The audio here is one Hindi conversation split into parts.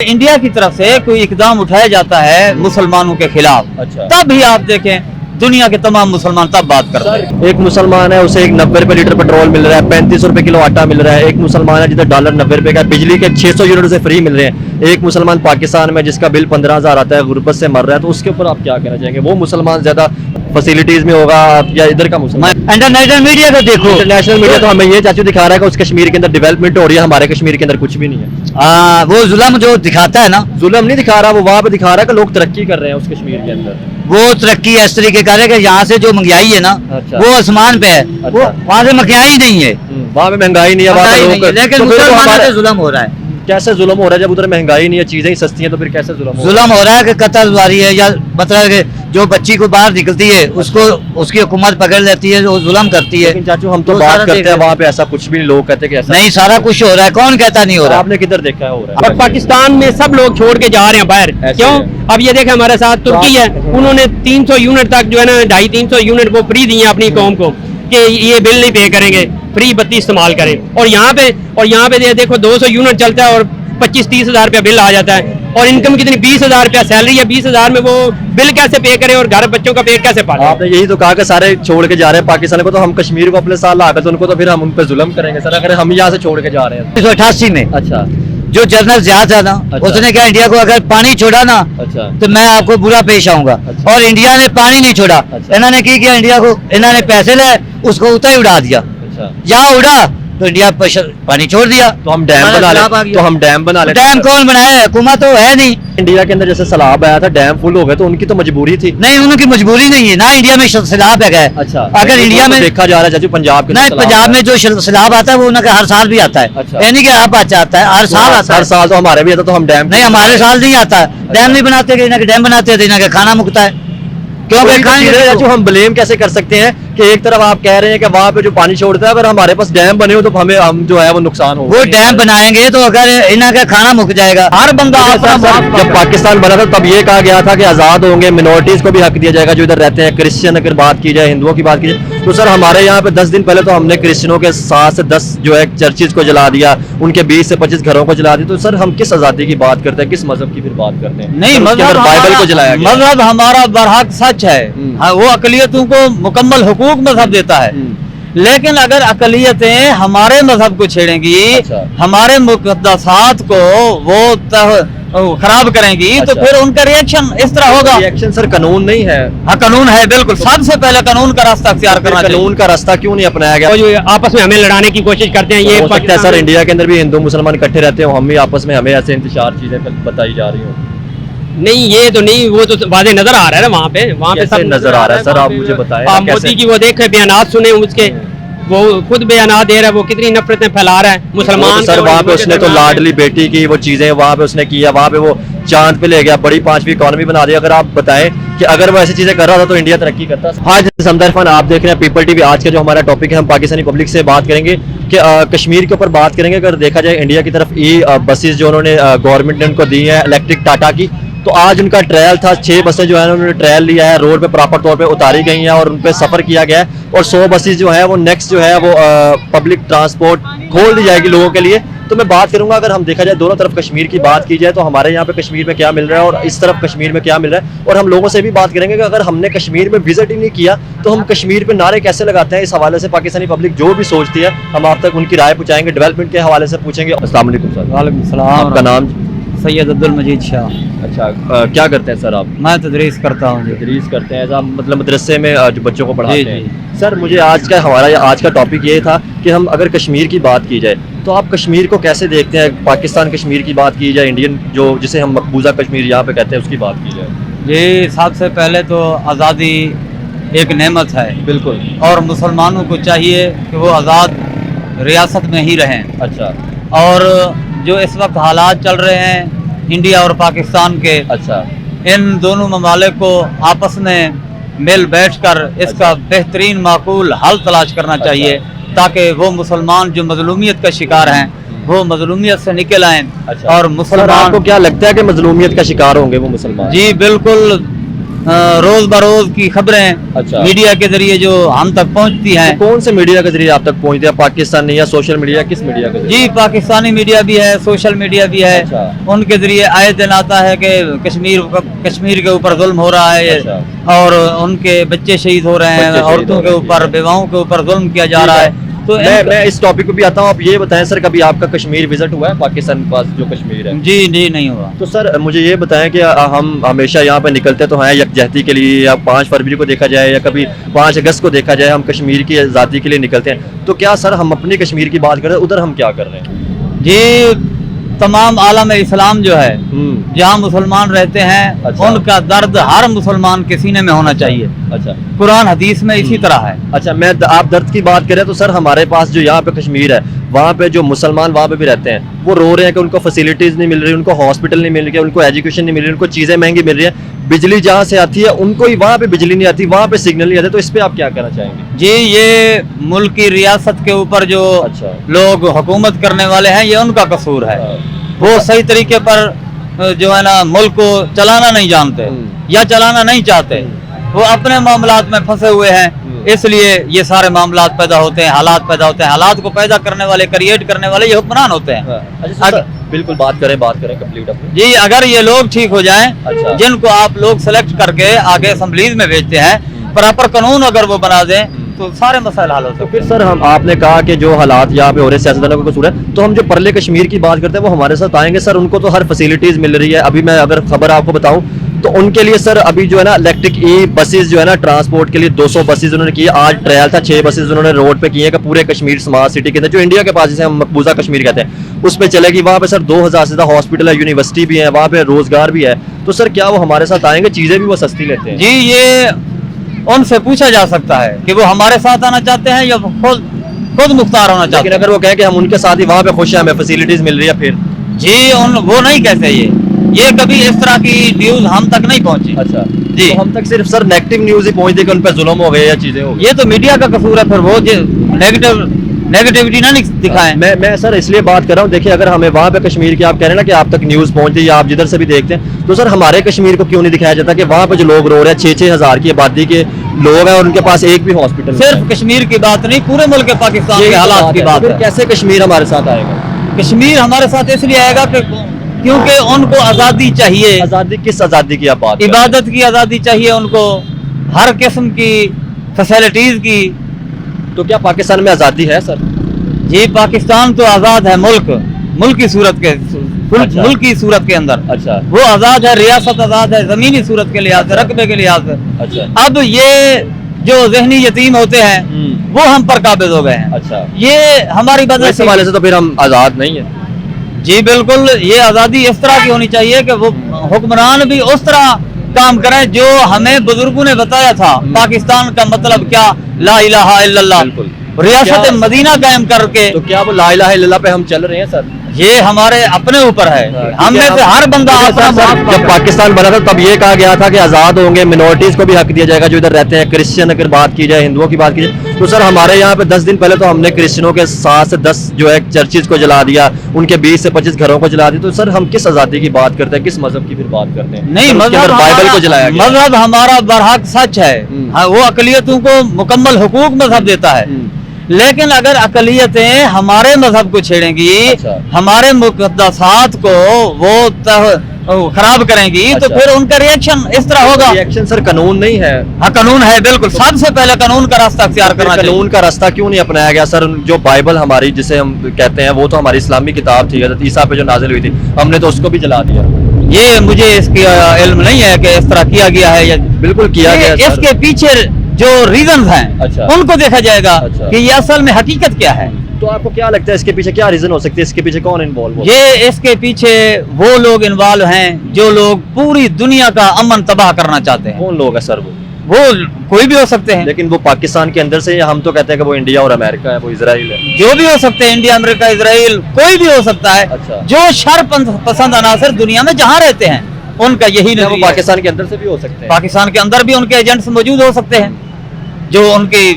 इंडिया की तरफ से कोई इकदाम उठाया जाता है मुसलमानों के खिलाफ, तब भी आप देखें दुनिया के तमाम मुसलमान तब बात करते हैं। एक मुसलमान है उसे 90 रुपए लीटर पेट्रोल मिल रहा है, 35 रुपए किलो आटा मिल रहा है। एक मुसलमान है जिधर डॉलर 90 रुपए का, बिजली के 600 यूनिट से फ्री मिल रहे हैं। एक मुसलमान पाकिस्तान में जिसका बिल 15,000 आता है, गुर्बत से मर रहा है, तो उसके ऊपर आप क्या कहना चाहेंगे? वो मुसलमान ज्यादा फैसिलिटीज में होगा या इधर का मुसलमान? इंटरनेशनल मीडिया को देखो, इंटरनेशनल मीडिया तो हमें ये चाचू दिखा रहा है कि उस कश्मीर के अंदर डेवलपमेंट हो रही है, हमारे कश्मीर के अंदर कुछ भी नहीं है। वो जुल्म जो दिखाता है ना, जुल्म नहीं दिखा रहा, वो वहाँ पे दिखा रहा है कि लोग तरक्की कर रहे हैं उस कश्मीर के अंदर। वो तरक्की इस तरीके कर रहे हैं कि यहाँ से जो महंगाई है ना, वो आसमान पे है। वो वहाँ से महंगाई नहीं है, वहाँ पे महंगाई नहीं है, लेकिन मुसलमानों पे जुल्म हो रहा है। कैसे जुल्म हो रहा है? जब उधर महंगाई नहीं है, चीजें ही सस्ती हैं, तो फिर कैसे जुल्म हो रहा है? कि कत्लवारी है, या मतलब जो बच्ची को बाहर निकलती है उसको उसकी हुकूमत पकड़ लेती है, जो जुल्म करती है। लेकिन चाचू हम तो बात करते हैं वहाँ पे ऐसा कुछ भी, लोग कहते हैं कि ऐसा नहीं, सारा कुछ हो रहा है। कौन कहता नहीं हो रहा? आपने किधर देखा है हो रहा है? अब पाकिस्तान में सब लोग छोड़ के जा रहे हैं बाहर, क्यों? अब ये देखें हमारे साथ तुर्की है, उन्होंने 300 यूनिट तक जो है ना 250-300 यूनिट वो फ्री दिए अपनी कौम को कि ये बिल नहीं पे करेंगे, फ्री बत्ती इस्तेमाल करें। और यहाँ पे देखो 200 यूनिट चलता है और 25-30 हजार रुपया बिल आ जाता है, और इनकम कितनी 20,000 रुपया सैलरी है। 20,000 में वो बिल कैसे पे करे और घर बच्चों का पेट कैसे पाले? आपने यही तो कहा कि सारे छोड़ के जा रहे हैं पाकिस्तान को, तो हम कश्मीर को अपने साथ ला कर, तो उनको तो फिर हम उन पर जुल्म करेंगे सर, अगर हम यहाँ से छोड़ के जा रहे हैं। 1988 में अच्छा, जो जनरल जियाद था ना, उसने कहा इंडिया को अगर पानी छोड़ा ना तो मैं आपको बुरा पेश आऊंगा। और इंडिया ने पानी नहीं छोड़ा। इन्होंने की किया, इंडिया को इन्होंने पैसे ले उसको उतना ही उड़ा दिया। यहाँ उड़ा तो इंडिया पानी छोड़ दिया, तो हम डैम बना ले, तो हम डैम बना ले। डैम कौन बनाया? हुकूमत तो है नहीं। इंडिया के अंदर जैसे सैलाब आया था, डैम फुल हो गए, तो उनकी तो मजबूरी थी। नहीं, उनकी मजबूरी नहीं है ना, इंडिया में सैलाब है। अच्छा, अगर इंडिया में देखा जा रहा है चाचू, पंजाब के नहीं, पंजाब में जो सैलाब आता है वो उनका हर साल भी आता है। यानी कि आप आता है, हर साल आता है। हर साल तो हमारे भी आता, तो हम डैम नहीं, हमारे साल नहीं आता है। डैम नहीं बनाते, डैम बनाते हैं, इनका खाना मुकता है। क्योंकि हम ब्लेम कैसे कर सकते हैं कि एक तरफ आप कह रहे हैं कि वहाँ पे जो पानी छोड़ता है, अगर हमारे पास डैम बने हो तो हम जो है वो नुकसान होगा। वो डैम बनाएंगे तो अगर इनका खाना मुक जाएगा। हर बंदा जब पाकिस्तान बना था तब ये कहा गया था कि आजाद होंगे, मिनोरिटीज को भी हक दिया जाएगा जो इधर रहते हैं। क्रिश्चियन अगर बात की जाए, हिंदुओं की बात की जाए, तो सर हमारे यहाँ पे 10 दिन पहले तो हमने क्रिश्चियनों के 7 से 10 जो है चर्चिज को जला दिया, उनके 20 से 25 घरों को जला दिया। तो सर हम किस आजादी की बात करते हैं, किस मजहब की फिर बात करते हैं? नहीं, बाइबल को जलाया गया। मजहब हमारा बरहक सच है, वो अकलियतों को मुकम्मल हुकूक मजहब देता है। लेकिन अगर अकलियतें हमारे मजहब को छेड़ेंगी, हमारे मुकद्दसात को वो खराब करेंगी, तो फिर उनका रिएक्शन इस तरह होगा। रिएक्शन सर कानून नहीं है? हाँ, कानून है, बिल्कुल। सबसे पहले कानून का रास्ता अख्तियार करना चाहिए। कानून का रास्ता क्यों नहीं अपनाया गया? जो आपस में हमें लड़ाने की कोशिश करते हैं, ये हो सकता है सर इंडिया के अंदर भी हिंदू मुसलमान इकट्ठे रहते हो, हम भी आपस में हमें ऐसे इंतजार चीजें बताई जा रही हो। नहीं, ये तो नहीं, वो तो वादे नजर आ रहा है ना वहाँ पे सब नजर आ रहा है। सर आप मुझे बताएं, मोदी की वो देखे बयानात सुने उसके, वो खुद बयानात दे रहा है, वो कितनी नफरतें फैला रहा है मुसलमान। सर वहाँ पे उसने तो लाडली बेटी की वो चीजें वहाँ पे उसने किया, वहाँ पे वो चांद पे ले गया, बड़ी 5वीं इकॉनमी बना दी। अगर आप बताएं कि अगर वो ऐसी चीजें कर रहा था तो इंडिया तरक्की करता। हाँ समदर खान, आप देख रहे हैं पीपल टीवी। आज का जो हमारा टॉपिक है, हम पाकिस्तानी पब्लिक से बात करेंगे कि कश्मीर के ऊपर बात करेंगे। अगर देखा जाए इंडिया की तरफ बसेस जो उन्होंने गवर्नमेंट ने उनको दी है इलेक्ट्रिक टाटा की, तो आज उनका ट्रायल था। 6 बसें जो है उन्होंने ट्रायल लिया है, रोड पे प्रॉपर तौर पे उतारी गई हैं और उन पे सफर किया गया है। और 100 बसेस जो है वो नेक्स्ट जो है वो पब्लिक ट्रांसपोर्ट खोल दी जाएगी लोगों के लिए। तो मैं बात करूंगा, अगर हम देखा जाए दोनों तरफ कश्मीर की बात की जाए, तो हमारे यहाँ पे कश्मीर में क्या मिल रहा है और इस तरफ कश्मीर में क्या मिल रहा है। और हम लोगों से भी बात करेंगे कि अगर हमने कश्मीर में विजिट ही नहीं किया तो हम कश्मीर पे नारे कैसे लगाते हैं। इस हवाले से पाकिस्तानी पब्लिक जो भी सोचती है, हम आप तक उनकी राय पहुँचाएंगे, डेवलपमेंट के हवाले से पूछेंगे। अस्सलाम वालेकुम सर। वालेकुम सलाम। आपका नाम? सैयद अब्दुल मजीद शाह। अच्छा, क्या करते हैं सर आप? मैं तदरीस करता हूँ। तदरीस करते हैं आप, मतलब मदरसे में जो बच्चों को पढ़ाते हैं। सर मुझे हमारा आज का टॉपिक ये था कि हम अगर कश्मीर की बात की जाए तो आप कश्मीर को कैसे देखते हैं? पाकिस्तान कश्मीर की बात की जाए, इंडियन जो जिसे हम मकबूजा कश्मीर यहाँ पे कहते हैं, उसकी बात की जाए। ये सबसे पहले तो आज़ादी एक नेमत है, बिल्कुल, और मुसलमानों को चाहिए कि वो आज़ाद रियासत में ही रहें। अच्छा, और जो इस वक्त हालात चल रहे हैं इंडिया और पाकिस्तान के, अच्छा, इन दोनों ममालिक को आपस में मिल बैठकर इसका बेहतरीन माकूल हल तलाश करना चाहिए, ताकि वो मुसलमान जो मजलूमियत का शिकार हैं वो मजलूमियत से निकल आएँ। और मुसलमान को क्या लगता है कि मजलूमियत का शिकार होंगे वो मुसलमान? जी बिल्कुल, रोज बरोज की खबरें अच्छा। मीडिया के जरिए जो हम तक पहुंचती हैं। तो कौन से मीडिया के जरिए आप तक पहुंचते हैं, पाकिस्तानी या सोशल मीडिया, किस मीडिया के जरिए? जी, पाकिस्तानी मीडिया भी है, सोशल मीडिया भी है। अच्छा। उनके जरिए आए दिन आता है कि कश्मीर के ऊपर जुल्म हो रहा है। अच्छा। और उनके बच्चे शहीद हो रहे हैं, बच्चे शहीद औरतों हो के रहे हैं। ऊपर, विवाहों के ऊपर जुल्म किया जा रहा है। तो मैं इस टॉपिक पे भी आता हूँ। आप ये बताएं सर, कभी आपका कश्मीर विजिट हुआ है, पाकिस्तान के पास जो कश्मीर है? जी जी नहीं हुआ। तो सर मुझे ये बताएं कि हम हमेशा यहाँ पे निकलते तो हैं यकजहती के लिए, या 5 फरवरी को देखा जाए या कभी 5 अगस्त को देखा जाए, हम कश्मीर की आज़ादी के लिए निकलते हैं। तो क्या सर हम अपनी कश्मीर की बात करें, उधर हम क्या कर रहे हैं? जी, तमाम आलम इस्लाम जो है, जहाँ मुसलमान रहते हैं, अच्छा। उनका दर्द हर मुसलमान के सीने में होना चाहिए। अच्छा। कुरान हदीस में इसी तरह है। अच्छा, आप दर्द की बात करें तो सर हमारे पास जो यहाँ पे कश्मीर है, वहाँ पे जो मुसलमान वहाँ पे भी रहते हैं, वो रो रहे हैं कि उनको फैसिलिटीज नहीं मिल रही, उनको हॉस्पिटल नहीं मिल रही, उनको एजुकेशन नहीं मिल रही, उनको चीज़ें महंगी मिल रही है, बिजली जहाँ से आती है उनको ही वहाँ पे बिजली नहीं आती, वहाँ पे सिग्नल नहीं आते। तो इस पे आप क्या कहना चाहेंगे? जी, ये मुल्क की रियासत के ऊपर जो अच्छा। लोग हुकूमत करने वाले हैं, ये उनका कसूर है। वो सही तरीके पर जो है ना मुल्क को चलाना नहीं जानते या चलाना नहीं चाहते। वो अपने मामलात में फंसे हुए हैं, इसलिए ये सारे मामलात पैदा होते हैं, हालात पैदा होते हैं। हालात को पैदा करने वाले, क्रिएट करने वाले ये हुक्मरान होते हैं। अच्छा सर, बिल्कुल बात करें कंप्लीट अपनी। जी, अगर ये लोग ठीक हो जाएं, अच्छा। जिनको आप लोग सेलेक्ट करके आगे असेंबलीज में भेजते हैं, प्रॉपर कानून अगर वो बना दें तो सारे मसाइल हल हो सकते हैं। फिर सर आपने कहा कि जो हालात यहाँ पे हो रहे हैं सियासतदानों का कसूर है, तो हम जो परले कश्मीर की बात करते हैं वो हमारे साथ आएंगे सर। उनको तो हर फैसिलिटीज मिल रही है। अभी मैं अगर खबर आपको बताऊं तो उनके लिए सर अभी जो है ना इलेक्ट्रिक बसेस जो है ना ट्रांसपोर्ट के लिए 200 बसेस उन्होंने की। आज ट्रायल था, 6 बसेस उन्होंने रोड पे की है कि पूरे कश्मीर स्मार्ट सिटी के अंदर, जो इंडिया के पास जिसे हम मकबूजा कश्मीर कहते हैं, उस पर चलेगी। वहाँ पे सर 2000 से ज्यादा हॉस्पिटल है, यूनिवर्सिटी भी है, वहाँ पे रोजगार भी है। तो सर क्या वो हमारे साथ आएंगे? चीजें भी वो सस्ती लेते हैं? जी, ये उनसे पूछा जा सकता है कि वो हमारे साथ आना चाहते हैं या खुद मुख्तार होना चाहते लेकिन हैं। अगर वो कहें कि हम उनके साथ ही वहाँ पे खुश हैं, हमें फैसिलिटीज मिल रही है, फिर? जी, वो नहीं कहते। ये कभी इस तरह की न्यूज हम तक नहीं पहुंची। अच्छा जी, तो हम तक सिर्फ सर नेगेटिव न्यूज ही पहुंचती कि उन पर जुल्म हो गए या चीजें हो गई। ये तो मीडिया का कसूर है। फिर वो नेगेटिविटी ना दिखाएं। मैं सर इसलिए बात कर रहा हूँ, देखिए अगर हमें वहाँ पे कश्मीर की आप कह रहे हैं ना कि आप तक न्यूज पहुंचती है या आप जिधर से भी देखते हैं, तो सर हमारे कश्मीर को क्यों नहीं दिखाया जाता कि वहाँ पे जो लोग रो रहे हैं, 6-6 हजार की आबादी के लोग हैं और उनके पास एक भी हॉस्पिटल? सिर्फ कश्मीर की बात नहीं, पूरे मुल्क के पाकिस्तान के हालात की बात है। कैसे कश्मीर हमारे साथ आएगा? कश्मीर हमारे साथ इसलिए आएगा क्योंकि उनको आजादी चाहिए। आजादी? किस आजादी की आप बात? इबादत की आजादी चाहिए उनको, हर किस्म की फैसिलिटीज की। तो क्या पाकिस्तान में आजादी है सर? जी, पाकिस्तान तो आजाद है। मुल्क की सूरत के अच्छा। मुल्क की सूरत के अंदर अच्छा। वो आजाद है, रियासत आजाद है, जमीनी सूरत के लिहाज से, रकबे के लिहाज से। अच्छा। अब ये जो जहनी यतीम होते हैं वो हम पर काबिज हो गए हैं। अच्छा। ये हमारी इस बदौलत हवाले से तो फिर हम आजाद नहीं है। जी बिल्कुल, ये आजादी इस तरह की होनी चाहिए कि वो हुक्मरान भी उस तरह काम करें जो हमें बुजुर्गों ने बताया था। पाकिस्तान का मतलब क्या? ला इलाहा इल्लल्लाह, बिल्कुल। रियासत क्या- मदीना कायम करके। तो क्या वो ला इलाहा इल्लल्लाह पे हम चल रहे हैं सर? ये हमारे अपने ऊपर है। हम में से हर बंदा अपना जब पाकिस्तान बना था तब ये कहा गया था कि आजाद होंगे, मिनोरिटीज को भी हक दिया जाएगा जो इधर रहते हैं। क्रिश्चियन अगर बात की जाए, हिंदुओं की बात की जाए, तो सर हमारे यहाँ पे 10 दिन पहले तो हमने क्रिश्चियनों के 7 से 10 जो है चर्चिज को जला दिया, उनके 20 से 25 घरों को जला दिया। तो सर हम किस आजादी की बात करते हैं, किस मजहब की फिर बात करते हैं? नहीं, मजहब बाइबल को जलाया गया। मजहब हमारा बरहक सच है। हाँ, वो अकलियतों को मुकम्मल हुकूक मजहब देता है। लेकिन अगर अकलियतें हमारे मजहब को छेड़ेंगी, अच्छा। हमारे मुकद्दसात को वो खराब करेंगी, तो अच्छा। फिर उनका रिएक्शन इस तरह होगा। रिएक्शन सर कानून नहीं है? हाँ, कानून है बिल्कुल। सबसे पहले कानून का रास्ता अख्तियार करना चाहिए। कानून का रास्ता क्यों नहीं अपनाया गया सर? जो बाइबल हमारी जिसे हम कहते हैं, वो तो हमारी इस्लामी किताब थी, हज़रत ईसा पे जो नाजिल हुई थी, हमने तो उसको भी जला दिया। ये मुझे इसकी इल्म नहीं है कि इस तरह किया गया है या बिल्कुल किया गया सर। इसके पीछे जो रीजन हैं, अच्छा। उनको देखा जाएगा अच्छा। कि ये असल में हकीकत क्या है। तो आपको क्या लगता है इसके पीछे क्या रीजन हो सकती है? इसके पीछे कौन इन्वॉल्व? ये इसके पीछे वो लोग इन्वॉल्व हैं जो लोग पूरी दुनिया का अमन तबाह करना चाहते हैं। कौन लोग है सर? वो कोई भी हो सकते हैं। लेकिन वो पाकिस्तान के अंदर से, या हम तो कहते हैं कि वो इंडिया और अमेरिका है, वो इजराइल है? जो भी हो सकते हैं, इंडिया, अमेरिका, इजराइल, कोई भी हो सकता है। अच्छा। जो शर पसंद अनासर दुनिया में जहाँ रहते हैं, उनका यही वो नजरिया है। पाकिस्तान के अंदर से भी हो सकते हैं? पाकिस्तान के अंदर भी उनके एजेंट्स मौजूद हो सकते हैं जो उनकी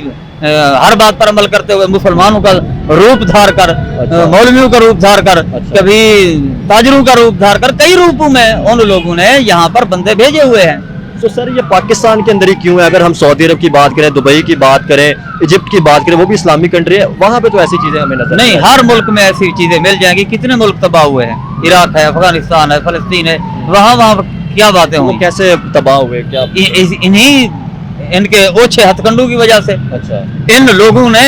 हर बात पर अमल करते हुए मुसलमानों का रूप धार कर, अच्छा। मौलवियों का रूप धार कर, अच्छा। कभी ताजरों का रूप धार कर, कई रूपों में उन लोगों ने यहाँ पर बंदे भेजे हुए हैं। तो सर ये पाकिस्तान के अंदर ही क्यों है? अगर हम सऊदी अरब की बात करें, दुबई की बात करें, इजिप्ट की बात करें, वो भी इस्लामिक कंट्री है, वहाँ पे तो ऐसी चीजें हमें नजर नहीं, हर मुल्क में ऐसी चीजें मिल जाएंगी। कितने मुल्क तबाह हुए हैं, इराक है, अफगानिस्तान है, फलस्तीन है, वहाँ क्या बातें वो हुई? कैसे तबाह हुए? क्या? इन्हीं इनके ओछे हथकंडों की वजह से अच्छा। इन लोगों ने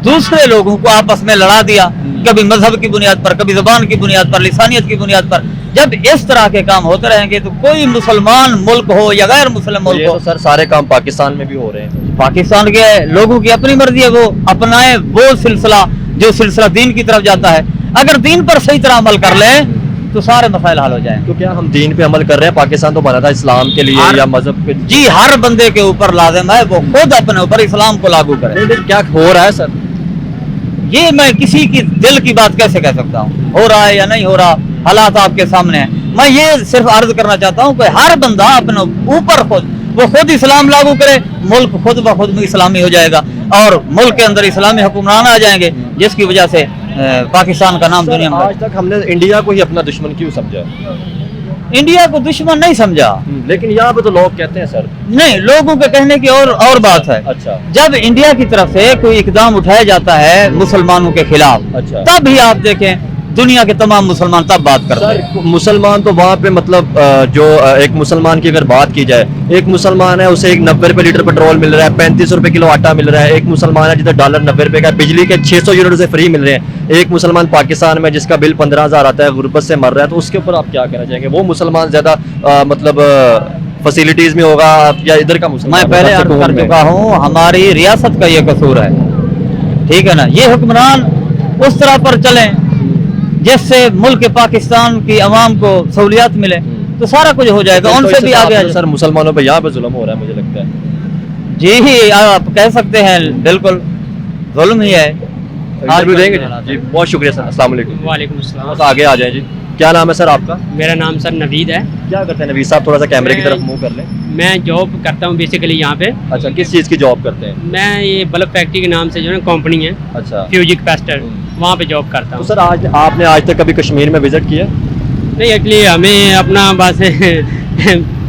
दूसरे लोगों को आपस में लड़ा दिया, कभी मजहब की बुनियाद पर, कभी जुबान की बुनियाद पर, लिसानियत की बुनियाद पर। जब इस तरह के काम होते रहेंगे तो कोई मुसलमान मुल्क हो या गैर मुस्लिम मुल्क ये हो, तो सर सारे काम पाकिस्तान में भी हो रहे हैं। पाकिस्तान के लोगों की अपनी मर्जी है, वो अपनाए वो सिलसिला जो सिलसिला दीन की तरफ जाता है। अगर दीन पर सही तरह अमल कर ले तो सारे मसाइल हल हो जाएंगे। तो क्या हम दीन पे अमल कर रहे हैं? पाकिस्तान तो बना था इस्लाम के लिए या मजहब पे? जी, हर बंदे के ऊपर लाजिम है वो खुद अपने ऊपर इस्लाम को लागू करे। नहीं, क्या हो रहा है सर? ये मैं किसी की दिल की बात कैसे कह सकता हूँ, हो रहा है या नहीं हो रहा, हालात आपके सामने है। मैं ये सिर्फ अर्ज करना चाहता हूँ कि हर बंदा अपने ऊपर खुद इस्लाम लागू करे, मुल्क खुद ब खुद इस्लामी हो जाएगा और मुल्क के अंदर इस्लामी हुक्मरान आ जाएंगे, जिसकी वजह से पाकिस्तान का नाम दुनिया में। आज तक हमने इंडिया को ही अपना दुश्मन क्यों समझा? इंडिया को दुश्मन नहीं समझा, लेकिन यहाँ पे तो लोग कहते हैं सर। नहीं, लोगों के कहने की और बात है। अच्छा। जब इंडिया की तरफ से कोई इकदाम उठाया जाता है मुसलमानों के खिलाफ, अच्छा। तब ही आप देखें दुनिया के तमाम मुसलमान तब बात करते हैं। सर मुसलमान तो वहाँ पे मतलब जो एक मुसलमान की अगर बात की जाए, एक मुसलमान है उसे 90 रुपए लीटर पेट्रोल मिल रहा है, 35 रुपए किलो आटा मिल रहा है। एक मुसलमान है जिधर डॉलर 90 रुपए का, बिजली के 600 यूनिट उसे फ्री मिल रहे हैं। एक मुसलमान पाकिस्तान में जिसका बिल 15,000 आता है, गुर्बत से मर रहा है, तो उसके ऊपर आप क्या कहना चाहेंगे? वो मुसलमान ज्यादा मतलब फैसिलिटीज में होगा या इधर का मुसलमान? मैं पहले अर्ज कर चुका हूँ, हमारी रियासत का ये कसूर है, ठीक है ना। ये हुक्मरान उस तरह पर चले जिससे मुल्क पाकिस्तान की अवाम को सहूलियात मिले तो सारा कुछ हो जाएगा, उनसे भी आगे। सर मुसलमानों पे यहाँ पे जुल्म हो रहा है, मुझे लगता है। जी, आप कह सकते हैं, बिल्कुल जुल्म ही है। इंटरव्यू देंगे जी? बहुत शुक्रिया सर, अस्सलाम वालेकुम। वालेकुम अस्सलाम। तो आगे आ जाए जी। क्या नाम है सर आपका? मेरा नाम सर नवीद है। क्या करते हैं नवीद साहब? थोड़ा सा कैमरे की तरफ मुंह कर लें। मैं जॉब करता हूँ बेसिकली यहाँ पे। अच्छा, किस चीज़ की जॉब करते हैं? मैं ये बल्ब फैक्ट्री के नाम से जो है कंपनी है, अच्छा, फ्यूजिक पेस्टर, वहाँ पे जॉब करता तो हूँ। सर आपने आज तक कभी कश्मीर में विजिट किया? नहीं, एक्चुअली हमें अपना बस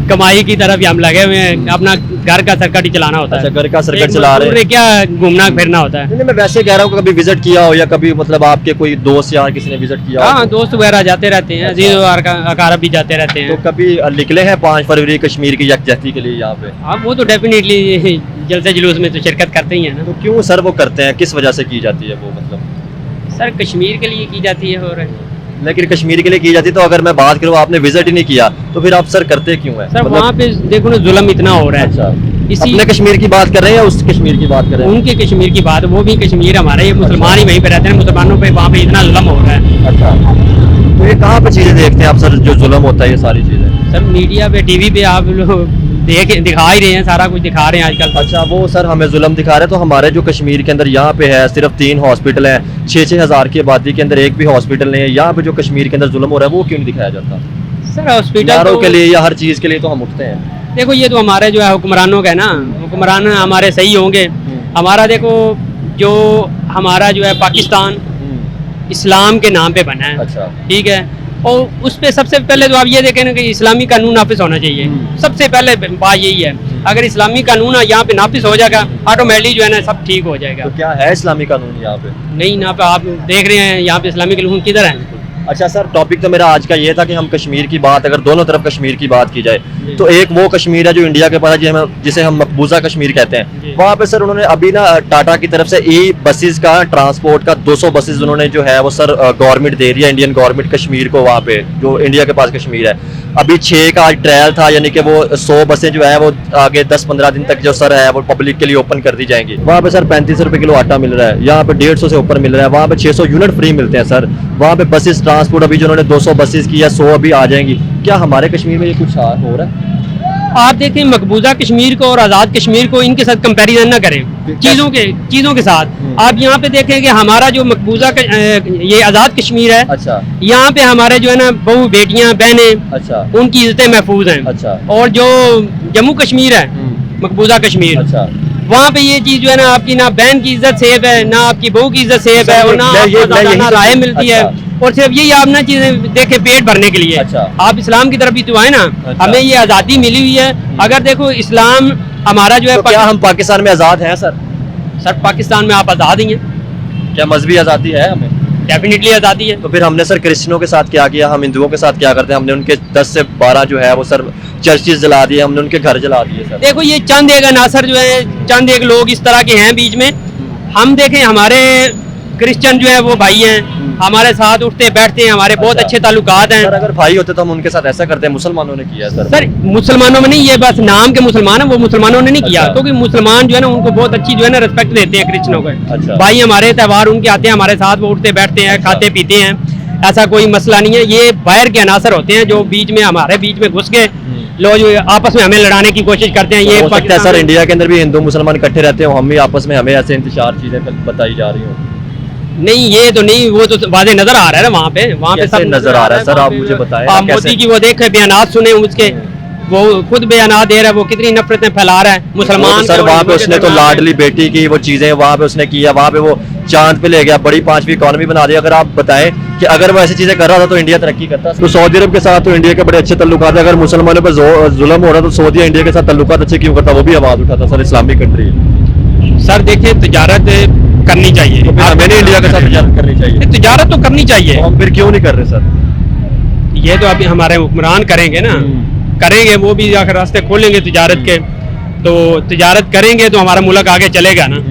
कमाई की तरफ ही हम लगे हुए हैं, अपना घर का सर्कट ही चलाना होता अच्छा, है। घर का सर्कट एक चला रहे मजदूर हैं। ने क्या घूमना फिरना होता है। नहीं, मैं वैसे कह रहा हूँ कभी विजिट किया हो या कभी मतलब आपके कोई दोस्त या किसी ने विजिट किया हो? हाँ, दोस्त वगैरह जाते रहते हैं, अजीज और अकारब भी जाते रहते हैं। तो कभी निकले हैं 5 फरवरी कश्मीर की यकजहती के लिए यहाँ पे? हाँ, वो तो डेफिनेटली जलसे जुलूस में तो शिरकत करते ही है ना। तो क्यों सर वो करते हैं, किस वजह से की जाती है वो? मतलब सर कश्मीर के लिए की जाती है, और लेकिन कश्मीर के लिए की जाती है, तो अगर मैं बात करूँ आपने विजिट ही नहीं किया तो फिर आप सर करते क्यों है? सर वहाँ पे देखो ना, जुल्म इतना हो रहा है। अच्छा, इसी अपने कश्मीर की बात कर रहे हैं या उस कश्मीर की बात कर रहे हैं? उनके कश्मीर की बात, वो भी कश्मीर हमारा, ये मुसलमान ही वहीं पे रहते हैं, मुसलमानों पे वहाँ पे इतना जुल्म हो रहा है। अच्छा, तो ये कहाँ पे चीजें देखते हैं आप सर जो जुल्म होता है ये सारी चीजें? सर मीडिया पे, टीवी पे आप लोग दिखा ही रहे हैं, सारा कुछ दिखा रहे हैं आजकल। अच्छा, वो सर हमें जुल्म दिखा रहे हैं, तो हमारे जो कश्मीर के अंदर यहाँ पे है सिर्फ 3 हॉस्पिटल हैं, 6-6 हज़ार की आबादी के अंदर एक भी हॉस्पिटल नहीं है। यहाँ पे जो कश्मीर के अंदर जुल्म हो रहा है वो क्यों नहीं दिखाया जाता? सर हॉस्पिटल यारों के लिए या हर चीज़ के लिए तो हम उठते हैं। देखो, ये तो हमारे जो है हुक्मरानों का है ना, हुक्मरान हमारे सही होंगे। हमारा देखो, जो हमारा जो है पाकिस्तान इस्लाम के नाम पे बना है, अच्छा, ठीक है, और उस पे सबसे पहले तो आप ये देखें ना कि इस्लामी कानून नाफिज होना चाहिए। सबसे पहले बात यही है, अगर इस्लामी कानून यहाँ पे नाफिज हो जाएगा, ऑटोमेटिकली जो है ना सब ठीक हो जाएगा। तो क्या है इस्लामी कानून यहाँ पे? नहीं, यहाँ पे आप देख रहे हैं, यहाँ पे इस्लामी कानून किधर है? अच्छा सर, टॉपिक तो मेरा आज का ये था कि हम कश्मीर की बात, अगर दोनों तरफ कश्मीर की बात की जाए तो एक वो कश्मीर है जो इंडिया के पास है, जिसे हम मकबूजा कश्मीर कहते हैं। वहाँ पे सर उन्होंने अभी ना टाटा की तरफ से ई बसेस का ट्रांसपोर्ट का 200 बसेस उन्होंने जो है वो सर गवर्नमेंट दे रही है, इंडियन गवर्नमेंट कश्मीर को, वहाँ पे जो इंडिया के पास कश्मीर है। अभी 6 का आज ट्रायल था, यानी कि वो 100 बसें जो है वो आगे 10-15 दिन तक जो सर है वो पब्लिक के लिए ओपन कर दी जाएंगी। वहाँ पे सर 35 रुपए किलो आटा मिल रहा है, यहाँ पे 150 से ऊपर मिल रहा है। वहाँ पे 600 यूनिट फ्री मिलते हैं सर। वहाँ पे बसेस ट्रांसपोर्ट अभी जो उन्होंने 200 बसेस की या 100 अभी आ जाएंगी। क्या हमारे कश्मीर में ये कुछ हो रहा है? आप देखें, मकबूजा कश्मीर को और आज़ाद कश्मीर को इनके साथ कंपैरिजन ना करें चीज़ों के साथ। आप यहाँ पे देखें कि हमारा जो मकबूजा ये आज़ाद कश्मीर है, अच्छा, यहाँ पे हमारे जो है ना बहू बेटियां बहनें, अच्छा, उनकी इज्जतें महफूज हैं। अच्छा, और जो जम्मू कश्मीर है, मकबूजा कश्मीर, अच्छा, वहाँ पे ये चीज जो है ना, आपकी ना बहन की इज्जत सेफ है, ना आपकी बहू की इज्जत सेफ है, और ना आपको राय मिलती है। और सिर्फ यही आप ना चीजें देखे पेट भरने के लिए। अच्छा। आप इस्लाम की तरफ भी तो आए ना। अच्छा। हमें ये आज़ादी मिली हुई है। अगर देखो इस्लाम हमारा जो है तो क्या हम पाकिस्तान में आज़ाद हैं सर? सर पाकिस्तान में आप आज़ाद ही हैं, क्या मजहबी आज़ादी है हमें? डेफिनेटली आज़ादी है। तो फिर हमने सर क्रिश्चियनों के साथ क्या किया, हम हिंदुओं के साथ क्या करते हैं? हमने उनके 10 से 12 जो है वो सर चर्चेज जला दिए, हमने उनके घर जला दिए सर। देखो ये चंद एक अनासर जो है, चंद एक लोग इस तरह के हैं बीच में। हम देखें हमारे क्रिश्चियन जो है वो भाई हैं, हमारे साथ उठते बैठते हैं, हमारे बहुत अच्छा। अच्छे ताल्लुकात हैं। सर अगर भाई होते तो हम उनके साथ ऐसा करते हैं, मुसलमानों ने किया सर। सर मुसलमानों में नहीं, ये बस नाम के मुसलमान हैं, वो मुसलमानों ने नहीं किया। अच्छा। क्योंकि मुसलमान जो है ना उनको बहुत अच्छी जो है ना रिस्पेक्ट देते हैं क्रिश्चियनों को। अच्छा। भाई हमारे त्योहार उनके आते हैं, हमारे साथ वो उठते बैठते हैं, अच्छा। खाते पीते हैं, ऐसा कोई मसला नहीं है। ये बाहर के अनासर होते हैं जो बीच में हमारे बीच में घुस के लोग जो आपस में हमें लड़ाने की कोशिश करते हैं। ये हो सकता है पाकिस्तान सर में- इंडिया के अंदर भी हिंदू मुसलमान इकट्ठे रहते हो, हम भी आपस में हमें ऐसे इंतशार चीजें बताई जा रही हो। नहीं ये तो नहीं, वो तो वाजे नजर आ रहा है ना वहाँ पे कैसे सब नजर आ रहा है सर? वहाँ आप पे- मुझे बताएं, आप कैसे? मोदी की वो देखे बयानात सुने उसके, वो खुद बयानात दे रहा है, वो कितनी नफरतें फैला रहा है मुसलमान सर के और वहाँ पे हिंदुओं के उसने तो दरमियान। लाडली बेटी की वो चीजें वहाँ पे उसने किया, वहाँ पे वो चांद पे ले गया, बड़ी 5वीं इकॉनमी बना दी। अगर आप बताएं कि अगर वो ऐसी चीजें कर रहा था तो इंडिया तरक्की करता। तो सऊदी अरब के साथ तो इंडिया के बड़े अच्छे तल्लुकात है, अगर मुसलमानों पर जुल्म हो रहा तो सऊदी इंडिया के साथ तल्लुकात अच्छे क्यों करता? वो भी आवाज उठाता सर, इस्लामिक कंट्री है। सर देखिए तिजारत करनी चाहिए, तो फिर हमें नहीं इंडिया के साथ तजारत करनी चाहिए? तिजारत तो करनी चाहिए। तो हम फिर क्यों नहीं कर रहे सर? ये तो अभी हमारे हुक्मरान करेंगे ना, करेंगे, वो भी जाकर रास्ते खोलेंगे तिजारत के, तो तिजारत करेंगे तो हमारा मुल्क आगे चलेगा ना।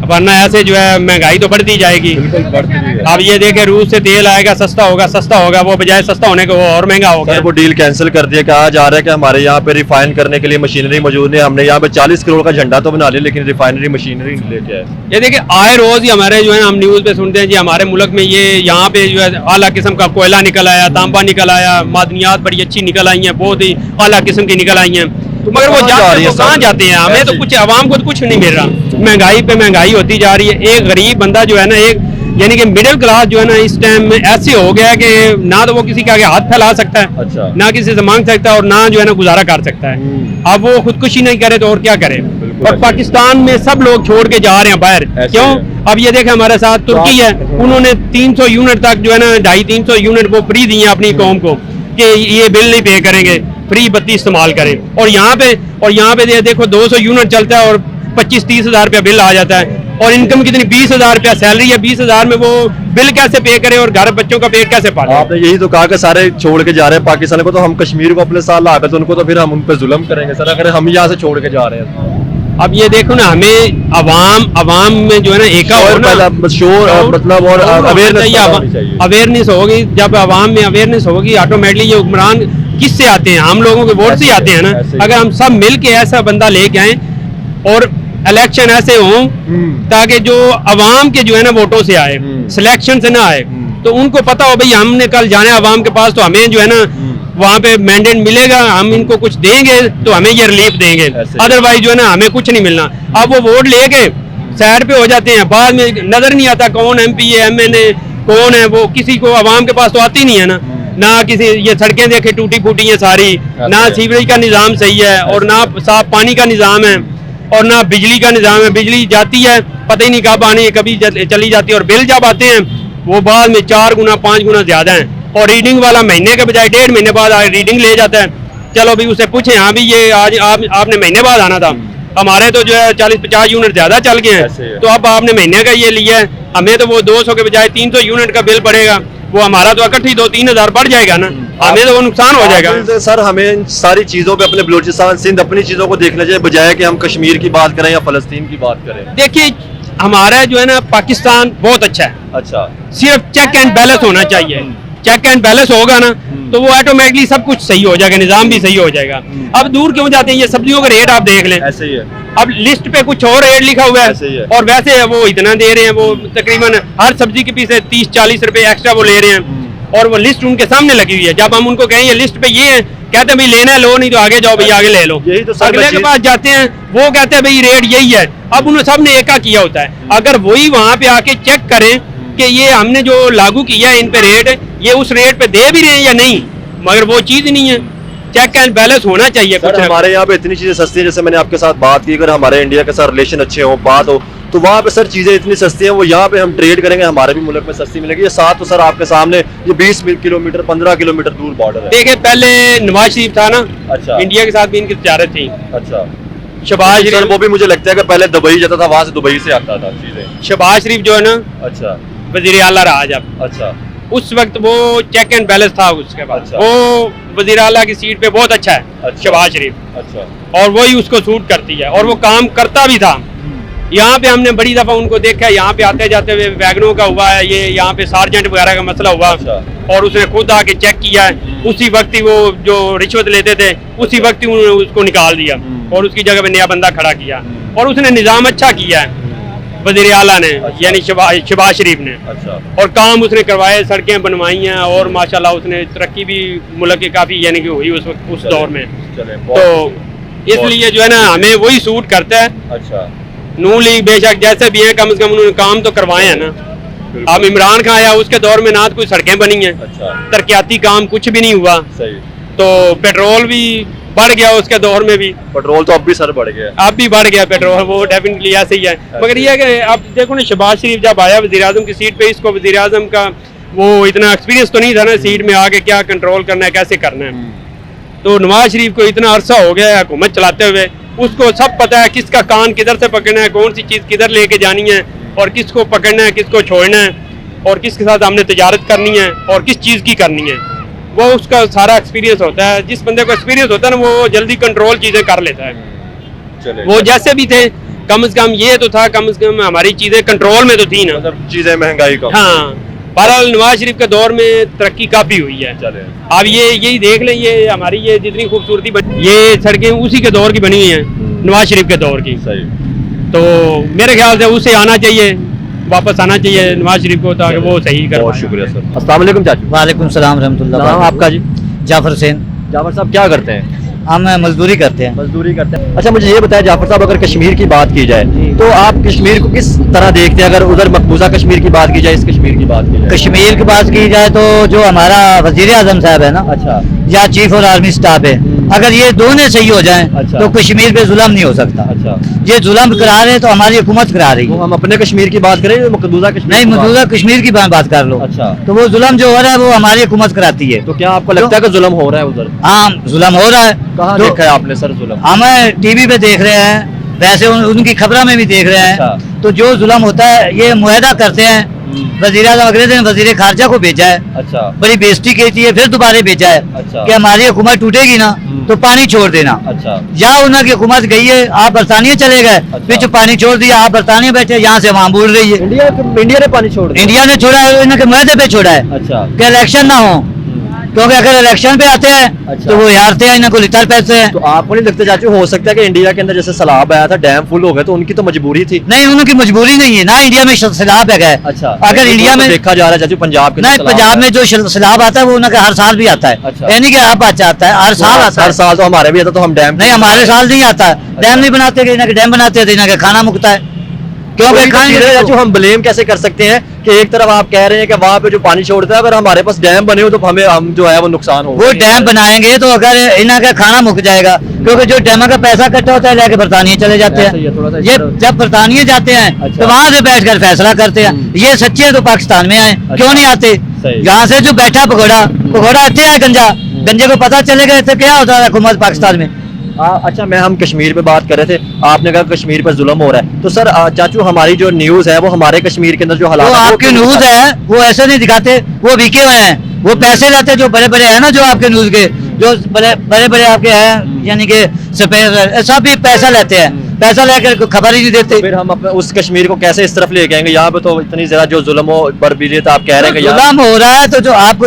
वरना ऐसे जो है महंगाई तो बढ़ती जाएगी। बिल्कुल बढ़ती है। अब ये देखे रूस से तेल आएगा, सस्ता होगा, वो बजाय सस्ता होने के वो और महंगा हो सर गया। वो डील कैंसिल कर दिया। कहा जा रहा है कि हमारे यहाँ पे रिफाइन करने के लिए मशीनरी मौजूद है, हमने यहाँ पे 40 करोड़ का झंडा तो बना लिया लेकिन रिफाइनरी मशीनरी नहीं लेके आए। ये देखिए आए रोज ही हमारे जो है हम न्यूज पे सुनते हैं जी हमारे मुल्क में ये यहाँ पे जो है आला किस्म का कोयला निकल आया, तांबा निकल आया, मादनियात बड़ी अच्छी निकल आई हैं, बहुत ही आला किस्म की निकल आई हैं। मगर वो कहाँ जा रही है कहाँ सब? जाते हैं? हमें तो ऐसे कुछ आवाम को तो कुछ नहीं मिल रहा। महंगाई पे महंगाई होती जा रही है। एक गरीब बंदा जो है ना, एक यानी कि मिडिल क्लास जो है ना इस टाइम में ऐसे हो गया है कि ना तो वो किसी के आगे हाथ फैला सकता है, अच्छा। ना किसी से मांग सकता है, और ना जो है ना गुजारा कर सकता है। अब वो खुदकुशी नहीं करे तो और क्या करे? बिल्कुल और ऐसे। पाकिस्तान में सब लोग छोड़ के जा रहे हैं बाहर। ऐसे क्यों? है। अब ये देखे हमारे साथ तुर्की है, उन्होंने 300 यूनिट तक जो है ना 250-300 यूनिट वो फ्री दिए अपनी कौम को कि ये बिल नहीं पे करेंगे, फ्री बत्ती इस्तेमाल करें। और यहाँ पे देखो 200 यूनिट चलता है और 25-30 हज़ार रुपया बिल आ जाता है। और इनकम कितनी 20,000 रुपया सैलरी है, 20,000 में वो बिल कैसे पे करे और घर बच्चों का पेट कैसे पाले? आपने यही तो कहा कि सारे छोड़ के जा रहे हैं पाकिस्तान को, तो हम कश्मीर को अपने साथ लाकर तो उनको तो फिर हम उन पर जुल्म करेंगे सर, अगर हम यहाँ से छोड़ के जा रहे हैं। अब ये देखो ना, हमें अवाम में जो है ना एका हो ना, मतलब और अवेयरनेस अवेयरनेस होगी। जब अवाम में अवेयरनेस होगी ऑटोमेटिकली ये हुक्मरान किससे आते हैं? हम लोगों के वोट से ही आते हैं ना। ऐसे ही। अगर हम सब मिल के ऐसा बंदा लेके आए और इलेक्शन ऐसे हों ताकि जो अवाम के जो है ना वोटों से आए, सिलेक्शन से ना आए, तो उनको पता हो भाई हमने कल जाना है अवाम के पास, तो हमें जो है ना वहाँ पे मैंडेट मिलेगा, हम इनको कुछ देंगे तो हमें ये रिलीफ देंगे, ऐसे। अदरवाइज जो है ना हमें कुछ नहीं मिलना। अब वो वोट लेके साइड पे हो जाते हैं, बाद में नजर नहीं आता कौन MP है, MNA कौन है, वो किसी को अवाम के पास तो आती नहीं है ना किसी, ये सड़कें देखे टूटी फूटी हैं सारी, ना सीवरेज का निज़ाम सही है, और ना साफ पानी का निज़ाम है, और ना बिजली का निज़ाम है। बिजली जाती है पता ही नहीं कब आनी है, कभी चली जाती है, और बिल जब आते हैं वो बाद में 4 गुना 5 गुना ज्यादा है। और रीडिंग वाला महीने के बजाय 1.5 महीने बाद रीडिंग ले जाता है। चलो भी उससे पूछे, हाँ भी ये आज आपने महीने बाद आना था, हमारे तो जो है 40-50 यूनिट ज्यादा चल गए हैं, तो अब आपने महीने का ये लिया है, हमें तो वो 200 के बजाय 300 यूनिट का बिल पड़ेगा, वो हमारा तो इकट्ठी 2-3 हज़ार बढ़ जाएगा ना, हमें तो वो नुकसान हो जाएगा। सर हमें इन सारी चीजों पे अपने बलूचिस्तान सिंध अपनी चीजों को देखना चाहिए, बजाय कि हम कश्मीर की बात करें या फलस्तीन की बात करें। देखिए हमारा जो है ना पाकिस्तान बहुत अच्छा है, अच्छा, सिर्फ चेक एंड बैलेंस होना चाहिए। चेक एंड बैलेंस होगा ना तो वो ऑटोमेटिकली सब कुछ सही हो जाएगा, निजाम भी सही हो जाएगा। अब दूर क्यों जाते हैं? ये सब्जियों का रेट आप देख लें, ऐसे ही है। अब लिस्ट पे कुछ और रेट लिखा हुआ ऐसे ही है। है और वैसे वो इतना दे रहे हैं, वो तकरीबन हर सब्जी के पीछे 30-40 रुपए एक्स्ट्रा वो ले रहे हैं, और वो लिस्ट उनके सामने लगी हुई है। जब हम उनको कहें ये लिस्ट पे ये है, कहते हैं भाई लेना है लो, नहीं तो आगे जाओ भाई आगे ले लो। यही तो सर अगले के पास जाते हैं, वो कहते हैं भाई रेट यही है। अब उन्होंने सबने एका किया होता है, अगर वही वहां पे आके चेक करें कि ये हमने जो लागू किया है इन पे रेट, ये उस रेट पे दे भी रहे हैं या नहीं, मगर वो चीज नहीं है। चेक एंड बैलेंस होना चाहिए। सर हमारे यहाँ पे इतनी चीजें सस्ती हैं, जैसे मैंने आपके साथ बात की, अगर हमारे इंडिया के साथ रिलेशन अच्छे हो, बात हो, तो वहाँ पे सर चीजें इतनी सस्ती हैं, वो यहाँ पे हम ट्रेड करेंगे हमारे भी मुल्क में सस्ती मिलेगी। ये साथ तो सर आपके सामने ये 20 किलोमीटर 15 किलोमीटर दूर बॉर्डर है। देखिए पहले नवाज शरीफ था ना, अच्छा इंडिया के साथ भी इनकी तजारत थी। अच्छा शहबाज सर शरीफ, वो भी मुझे लगता है कि पहले दुबई जाता था, वहाँ से दुबई से आता था चीजें। शहबाज शरीफ जो है ना अच्छा वजीर आला रहा जब, अच्छा उस वक्त वो चेक एंड बैलेंस था उसके बाद। अच्छा। वो वजीर आला की सीट पे बहुत अच्छा है अच्छा। शहबाज शरीफ, अच्छा और वही उसको सूट करती है और वो काम करता भी था। यहाँ पे हमने बड़ी दफा उनको देखा है, यहाँ पे आते जाते हुए वैगनों का हुआ है, ये यहाँ पे सार्जेंट वगैरह का मसला हुआ, अच्छा। और उसने खुद आके चेक किया है। उसी वक्त ही वो जो रिश्वत लेते थे उसी वक्त ही उन्होंने उसको निकाल दिया और उसकी जगह पे नया बंदा खड़ा किया, और उसने निज़ाम अच्छा किया है वज़ीर आला ने, अच्छा। यानी शहबाज शरीफ ने, अच्छा और काम उसने करवाए, सड़कें बनवाई हैं, और माशाल्लाह उसने तरक्की भी मुल्क की काफ़ी यानी कि हुई उस वक्त, उस दौर में। चले तो इसलिए जो है ना हमें वही सूट करता है। अच्छा नून लीग बेशक जैसे भी हैं, कम से कम उन्होंने काम तो करवाए हैं ना। अब इमरान खान आया उसके दौर में ना तो कोई सड़कें बनी हैं, अच्छा तरक्याती काम कुछ भी नहीं हुआ, सही। तो पेट्रोल भी बढ़ गया उसके दौर में भी, पेट्रोल तो अब भी सर बढ़ गया। अब भी बढ़ गया पेट्रोल, वो डेफिनेटली ऐसे ही है। मगर ये है कि अब देखो ना, शहबाज शरीफ जब आया वज़ीर आज़म की सीट पे, इसको वज़ीर आज़म का वो इतना एक्सपीरियंस तो नहीं था ना सीट में आके क्या कंट्रोल करना है, कैसे करना है। तो नवाज शरीफ को इतना अरसा हो गया है हुकूमत चलाते हुए, उसको सब पता है किसका कान किधर से पकड़ना है, कौन सी चीज़ किधर लेके जानी है, और किसको पकड़ना है, किसको छोड़ना है, और किसके साथ हमने तजारत करनी है, और किस चीज़ की करनी है। वो उसका सारा एक्सपीरियंस होता है। जिस बंदे को एक्सपीरियंस होता है ना, वो जल्दी कंट्रोल चीज़ें कर लेता है। चले वो जैसे भी थे, कम से कम ये तो था, कम से कम हमारी चीज़ें कंट्रोल में तो थी ना। मतलब चीजें महंगाई कम। हाँ, बहरहाल नवाज शरीफ के दौर में तरक्की काफ़ी हुई है। चले अब ये यही देख लें, ये हमारी ये जितनी खूबसूरती बनी, ये सड़कें उसी के दौर की बनी हुई हैं, नवाज शरीफ के दौर की। सही। तो मेरे ख्याल से उसे आना चाहिए, वापस आना चाहिए नवाज शरीफ को, ताकि वो सही कर बहुत पाए। शुक्रिया सर। अस्सलाम वालेकुम चाचू। वालेकुम सलाम रहमतुल्लाह। नाम आपका जी? जाफर हुसैन। जाफर साहब क्या करते हैं? हम मजदूरी करते हैं। मजदूरी करते हैं। अच्छा मुझे ये बताया जाफर साहब, अगर कश्मीर की बात की जाए तो आप कश्मीर को किस तरह देखते हैं? अगर उधर मकबूजा कश्मीर की बात की जाए, इस कश्मीर की बात की जाए। कश्मीर की बात की जाए तो जो हमारा वजीर आजम साहब है ना, अच्छा या चीफ और आर्मी स्टाफ है, अगर ये दोनों सही हो जाएं अच्छा। तो कश्मीर पे जुल्म नहीं हो सकता। अच्छा, ये जुल्म करा रहे हैं तो हमारी हुकूमत करा रही वो है। हम अपने कश्मीर की बात करें, मकबूजा कश्मीर नहीं, की बात- मौजूदा कश्मीर की बात कर लो। अच्छा, तो वो जुल्म जो हो रहा है वो हमारी हुकूमत कराती है। तो क्या आपको लगता है कि जुल्म हो रहा है उधर? हाँ, जुल्म हो रहा है। कहाँ तो देखा है आपने सर जुल्म? हमें टीवी पे देख रहे हैं, वैसे उनकी खबरों में भी देख रहे हैं। अच्छा। तो जो जुल्म होता है ये मुआहदा करते हैं। वजीर आज़म अंग्रेज ने वजीर खारजा को भेजा है, अच्छा बड़ी बेइज्जती की थी है, फिर दोबारा भेजा है अच्छा। कि हमारी हुकूमत टूटेगी ना तो पानी छोड़ देना। अच्छा या उनकी हुकूमत गई है, आप बरतानिया चले गए, पीछे पानी छोड़ दिया, आप बरतानिया बैठे, यहाँ से वहाँ बोल रही है। इंडिया ने पानी छोड़ दिया। इंडिया ने छोड़ा है, इनके मुआहदे पे छोड़ा है अच्छा कि इलेक्शन ना हो, क्योंकि अगर इलेक्शन पे आते हैं अच्छा। तो वो हारते हैं, इनको लिटर पैसे हैं। तो आपको नहीं लगता चाचू हो सकता है कि इंडिया के अंदर जैसे सैलाब आया था, डैम फुल हो गए, तो उनकी तो मजबूरी थी? नहीं, उनकी मजबूरी नहीं है ना, इंडिया में सैलाब है। अच्छा, अगर इंडिया में देखा जा रहा है चाचू पंजाब के नहीं, पंजाब में जो सैलाब आता है वो उनका हर साल भी आता है। अच्छा। यानी कि आप अच्छा आता है, हर साल आता हर है। साल तो हमारे भी आता, तो हम डैम नहीं, हमारे साल नहीं आता है। डैम नहीं बनाते, कि इनके डैम बनाते हैं तो इनका खाना मुकता है, क्योंकि खाएंगे चाचू हम ब्लेम कैसे कर सकते हैं कि एक तरफ आप कह रहे हैं कि वहाँ पे जो पानी छोड़ता है, अगर हमारे पास डैम बने हो तो हमें हम जो है वो नुकसान होगा। वो डैम बनाएंगे तो अगर इनका खाना मुक जाएगा, क्योंकि जो डैम का पैसा इकट्ठा होता है लेके बरतानिया चले जाते ऐसा ही है, थोड़ा सा हैं। इस ये तरह- जब बरतानिया जाते हैं अच्छा। तो वहां से बैठकर फैसला करते हैं। ये सच्चे हैं तो पाकिस्तान में आए, क्यों नहीं आते? सही। यहाँ से जो बैठा पकौड़ा अच्छे है गंजा, गंजे को पता चलेगा इससे क्या होता है हुकूमत पाकिस्तान में। अच्छा, मैं हम कश्मीर पे बात कर रहे थे, आपने कहा कश्मीर पर जुल्म हो रहा है, तो सर चाचू हमारी जो न्यूज़ है वो हमारे कश्मीर के अंदर जो हालात वो हैं, वो आपकी क्यों न्यूज दिखाते है वो ऐसे नहीं दिखाते, वो बिके हुए हैं, वो पैसे लेते हैं जो बड़े बड़े हैं ना, जो आपके न्यूज के जो बड़े बड़े आपके हैं, यानी कि सफेद सब भी पैसा लेते हैं, पैसा लेकर खबर ही नहीं देते। फिर हम अपने उस कश्मीर को कैसे इस तरफ लेके आएंगे? यहाँ पे तो इतनी ज्यादा जो जुल्म हो बर्बरीत आप कह रहे हैं कि यहाँ जुल्म हो रहा है तो जो आपको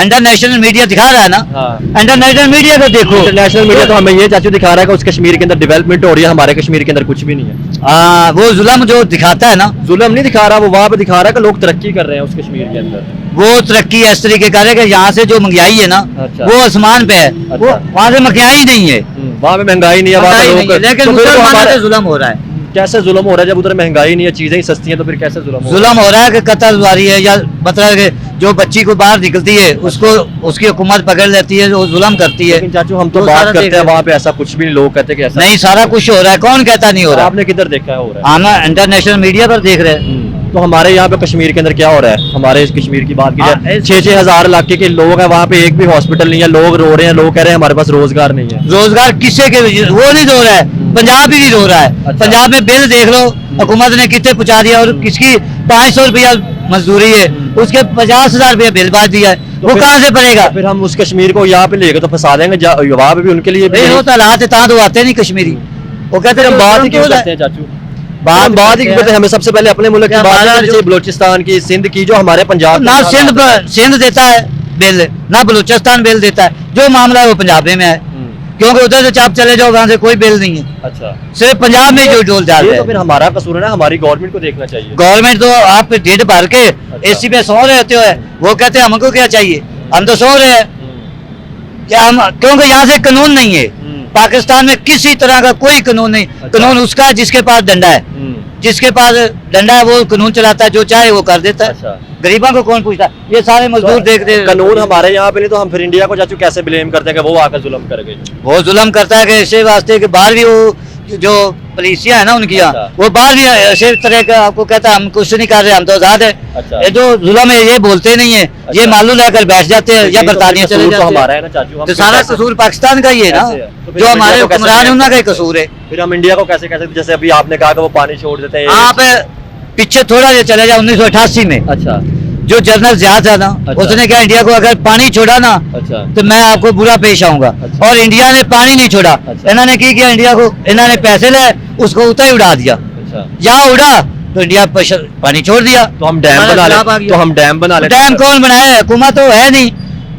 इंटरनेशनल मीडिया दिखा रहा है ना, हाँ। इंटरनेशनल मीडिया को देखो। इंटरनेशनल मीडिया तो हमें ये चाचू दिखा रहा है कि उस कश्मीर के अंदर डेवलपमेंट हो रही है, हमारे कश्मीर के अंदर कुछ भी नहीं है। वो जुल्म जो दिखाता है ना, जुल्म नहीं दिखा रहा, वो वहाँ पे दिखा रहा है कि लोग तरक्की कर रहे हैं उस कश्मीर के अंदर। वो तरक्की इस तरीके करे कि यहाँ से जो महंगाई है ना अच्छा। वो आसमान पे है, वो अच्छा। वहाँ से महंगाई नहीं है, वहाँ पे महंगाई नहीं है, वहाँ पे महंगाई नहीं है, लोग- लेकिन तो फिर वो मुसलमानों हमारे- से जुल्म हो रहा है। कैसे जुल्म हो रहा है जब उधर महंगाई नहीं है, चीजें ही सस्ती हैं, तो फिर कैसे जुल्म हो रहा जुल्म हो रहा है कि कत्लवारी है, या मतलब कि जो बच्ची को बाहर निकलती है उसको उसकी हुकूमत पकड़ लेती है, वो जुल्म करती है। लेकिन चाचू हम तो वो बात सारा करते देख हैं रहे वहाँ पे ऐसा कुछ भी नहीं, लोग कहते हैं कि ऐसा नहीं, सारा कुछ हो रहा है, कौन कहता नहीं हो रहा। आपने किधर देखा है हो रहा है? आना इंटरनेशनल मीडिया पर देख रहे हैं। तो हमारे यहाँ पे कश्मीर के अंदर क्या हो रहा है? हमारे इस कश्मीर की बात की हाँ, जाए, 6-6 हजार इलाके के लोग हैं वहाँ पे, एक भी हॉस्पिटल नहीं है, लोग रो रहे हैं, लोग कह रहे हैं हमारे पास रोजगार नहीं है। रोजगार किससे के, वो नहीं रो रहा है, पंजाब भी नहीं रो रहा है। अच्छा। पंजाब में बिल देख लो, हुकूमत ने कितने पहुंचा दिया, और किसकी 500 रुपया मजदूरी है, उसके 50,000 रुपया बिल बांध दिया है, तो वो फिर- कहाँ से बनेगा? फिर हम उस कश्मीर को यहाँ पे लेके तो फंसा देंगे, वहाँ पे भी उनके लिए भी नहीं होता हालात है, तो आते नहीं कश्मीरी, वो कहते हम हैं बात ही क्यों करते हैं चाचू? बात ही क्यों करते हैं? हमें सबसे पहले अपने मुल्क की क्या बात हमारा करनी चाहिए, बलोचिस्तान की, सिंध की, जो हमारे पंजाब ना के साथ सिंध देता है बिल, ना बलूचिस्तान बिल देता है, जो मामला है वो पंजाब में है, क्योंकि उधर से आप चले जाओ, वहाँ से कोई बिल नहीं है, अच्छा, सिर्फ पंजाब में जो डोल डाल ये रहा तो है। फिर हमारा कसूर है ना, हमारी गवर्नमेंट को देखना चाहिए। गवर्नमेंट तो आप डेढ़ भर के एसी पे सो रहते हो, वो कहते हैं हमको क्या चाहिए, हम तो सो रहे हैं क्या हम, क्योंकि यहाँ से कानून नहीं है। पाकिस्तान में किसी तरह का कोई कानून नहीं, कानून उसका है जिसके पास डंडा है, जिसके पास डंडा है वो कानून चलाता है, जो चाहे वो कर देता है। अच्छा। गरीबों को कौन पूछता है? ये सारे मजदूर देखते हैं। कानून हमारे यहाँ पे नहीं, तो हम फिर इंडिया को चाचू कैसे ब्लेम करते हैं कि वो आकर जुल्म कर गए? वो जुल्म करता है कि इसी वास्ते कि बाहर भी वो जो पुलिसिया है ना उनकी यहाँ, अच्छा। वो बाहर भी ऐसे तरह का आपको कहता है हम कुछ नहीं कर रहे, हम तो आजाद है। अच्छा। ये जो जुल्म है ये बोलते नहीं है, ये मालूम रहकर बैठ जाते हैं, या बरतानिया चले कसूर तो जाते हमारा हैं। है ना चाचू, हम तो फिर सारा कैसे- कसूर पाकिस्तान का ही है ना, कैसे है? तो फिर जो हम हमारे इंडिया को कैसे हुक्मरान है उनका ही कहते हैं? कसूर है। फिर हम इंडिया को कैसे कहते, जैसे अभी आपने कहा कि वो पानी छोड़ देते हैं? आप पीछे थोड़ा ये चले जाओ 1988 में, अच्छा जो जनरल जियाद था ना, अच्छा। उसने क्या इंडिया को अगर पानी छोड़ा ना अच्छा तो मैं आपको बुरा पेश आऊंगा, अच्छा। और इंडिया ने पानी नहीं छोड़ा। अच्छा। इन्होंने की किया, इंडिया को इन्होंने पैसे ले उसको उतना ही उड़ा दिया, अच्छा, यहाँ उड़ा तो इंडिया पानी छोड़ दिया, तो हम डैम हमारे बना खिलाफ आ ले, गया। तो हम डैम बना लेते डैम हैं। कौन बनाया है? हुकूमत तो है नहीं,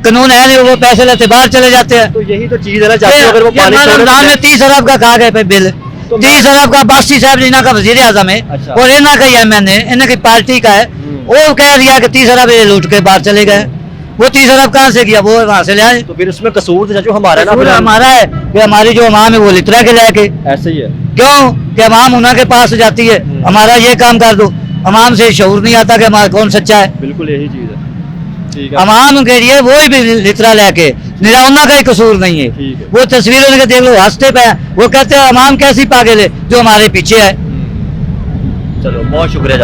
कानून है नहीं, वो पैसे लेते बाहर चले जाते हैं। तो यही तो चीज है ना चाचू, अगर वो ये पानी हमारे छोड़े रमजान में 30 अरब का कहा गया पे बिल, तो 30 अरब का बासी साहब रीना का वजीर आजम है, अच्छा। और इन्ना का ही एमएनए, इन्ना की पार्टी का है, वो कह दिया कि 30 अरब ये लूट के बाहर चले गए। वो 30 अरब कहाँ से किया? वो वहाँ से ले आए। तो फिर उसमें कसूर तो चाचू हमारा है ना, कसूर फिर हम- हमारा है कि हमारी जो अवाम है वो लितरा के लेके, ऐसे ही है। क्यों कि अवाम उन्हा के पास जाती है, हमारा ये काम कर दो, अवाम से शऊर नहीं आता कि हमारा कौन सच्चा है। बिल्कुल यही चीज है, ठीक है। अवाम के लिए वो भी लितरा लेके, निराउना का ही कसूर नहीं है। ठीक है। वो तस्वीरें उनके देख लो, हंसते पे हैं। वो कहते हैं अवाम कैसी पागल है जो हमारे पीछे है। चलो बहुत शुक्रिया चाचू।